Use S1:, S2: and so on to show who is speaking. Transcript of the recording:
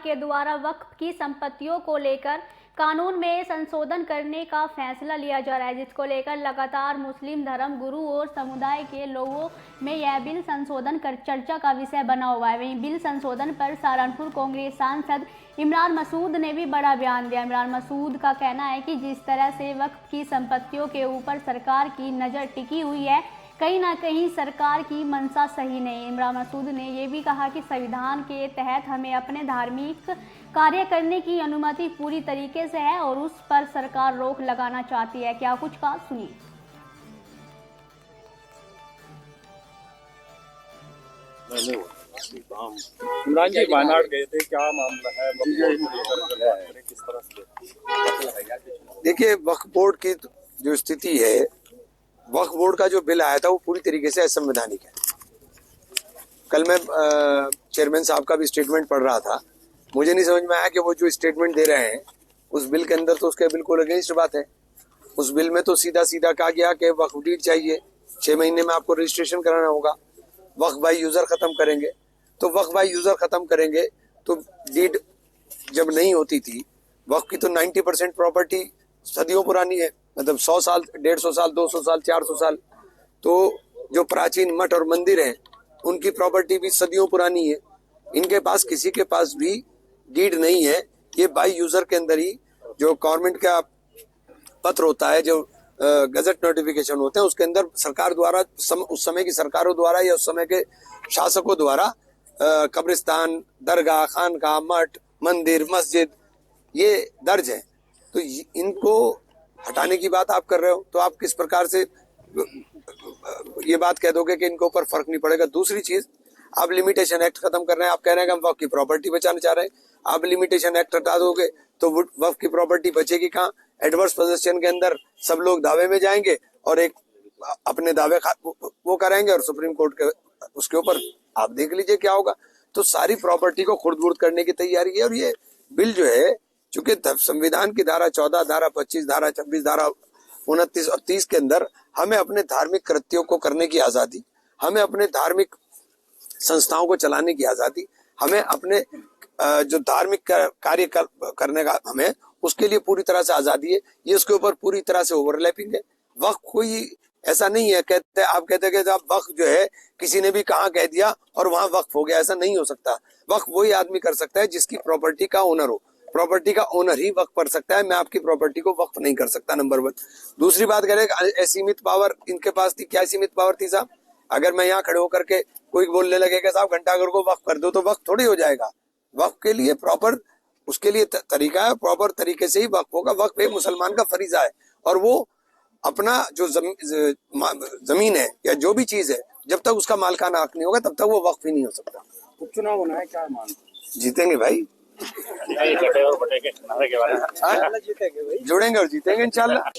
S1: के द्वारा वक्फ की संपत्तियों को लेकर कानून में संशोधन करने का फैसला लिया जा रहा है, जिसको लेकर लगातार मुस्लिम धर्म गुरु और समुदाय के लोगों में यह बिल संशोधन कर चर्चा का विषय बना हुआ है। वहीं बिल संशोधन पर सहारनपुर कांग्रेस सांसद इमरान मसूद ने भी बड़ा बयान दिया। इमरान मसूद का कहना है कि जिस तरह से वक्फ की संपत्तियों के ऊपर सरकार की नज़र टिकी हुई है, कहीं ना कहीं सरकार की मंशा सही नहीं। इमरान मसूद ने यह भी कहा कि संविधान के तहत हमें अपने धार्मिक कार्य करने की अनुमति पूरी तरीके से है और उस पर सरकार रोक लगाना चाहती है। क्या कुछ कहा, सुनिए।
S2: इमरान जी वायनाड गए थे, क्या मामला है? किस तरह से
S3: देखिए, वक्फ बोर्ड की जो स्थिति है, वक्फ बोर्ड का जो बिल आया था वो पूरी तरीके से असंवैधानिक है। कल मैं चेयरमैन साहब का भी स्टेटमेंट पढ़ रहा था, मुझे नहीं समझ में आया कि वो जो स्टेटमेंट दे रहे हैं उस बिल के अंदर तो उसके बिल्कुल अगेंस्ट बात है। उस बिल में तो सीधा सीधा कहा गया कि वक्फ डीड चाहिए, 6 महीने में आपको रजिस्ट्रेशन कराना होगा, वक्फ बाय यूजर खत्म करेंगे। तो वक्फ बाय यूजर खत्म करेंगे तो डीड जब नहीं होती थी, वक्फ की तो 90% प्रॉपर्टी सदियों पुरानी है, मतलब 100 साल, 150 साल, 200 साल, 400 साल। तो जो प्राचीन मठ और मंदिर हैं उनकी प्रॉपर्टी भी सदियों पुरानी है। इनके पास किसी के पास भी डीड नहीं है। ये बाय यूजर के अंदर ही जो गवर्नमेंट का पत्र होता है, जो गजट नोटिफिकेशन होते हैं, उसके अंदर सरकार द्वारा उस समय की सरकारों द्वारा या उस समय के शासकों द्वारा कब्रिस्तान, दरगाह, खानका, मठ, मंदिर, मस्जिद ये दर्ज है। तो इनको हटाने की बात आप कर रहे हो, तो आप किस प्रकार से ये बात कह दोगे कि इनके ऊपर फर्क नहीं पड़ेगा। दूसरी चीज, आप लिमिटेशन एक्ट खत्म कर रहे हैं, आप कह रहे हैं कि हम वक्फ की प्रॉपर्टी बचाना चाह रहे हैं। आप लिमिटेशन एक्ट हटा दोगे तो वक्फ की प्रॉपर्टी बचेगी कहाँ? एडवर्स पोजेशन के अंदर सब लोग दावे में जाएंगे और एक अपने दावे वो करेंगे और सुप्रीम कोर्ट के उसके ऊपर आप देख लीजिए क्या होगा। तो सारी प्रॉपर्टी को खुर्द-बुर्द करने की तैयारी है। और ये बिल जो है, चूंकि संविधान की धारा 14, धारा 25, धारा 26, धारा 29 और 30 के अंदर हमें अपने धार्मिक कृत्यों को करने की आजादी, हमें अपने धार्मिक संस्थाओं को चलाने की आजादी, हमें अपने जो धार्मिक कार्य करने का हमें उसके लिए पूरी तरह से आजादी है। ये उसके ऊपर पूरी तरह से ओवरलैपिंग है। वक्फ कोई ऐसा नहीं है, आप कहते हैं कि आप वक्फ जो है किसी ने भी कहा कह दिया और वहां वक्फ हो गया, ऐसा नहीं हो सकता। वक्फ वही आदमी कर सकता है जिसकी प्रॉपर्टी का ओनर हो। प्रॉपर्टी का ओनर ही वक्फ कर सकता है। मैं आपकी प्रॉपर्टी को वक्फ नहीं कर सकता, नंबर 1। दूसरी बात करें, असीमित पावर इनके पास थी। क्या सीमित पावर थी साहब? अगर मैं यहाँ खड़े होकर के कोई बोलने लगे कि साहब घंटाघर को वक्फ कर दो, तो वक्फ थोड़ी हो जाएगा। वक्फ के लिए प्रॉपर उसके लिए तरीका है, प्रॉपर तरीके से ही वक्फ होगा। वक्फ एक मुसलमान का फरीजा है और वो अपना जो जमीन है या जो भी चीज है, जब तक उसका मालकाना हक नहीं होगा तब तक वो वक्फ ही नहीं हो सकता।
S2: उपचुनाव होना है, क्या मानते?
S3: जीतेंगे भाई, जुड़ेंगे और जीतेंगे इंशाल्लाह।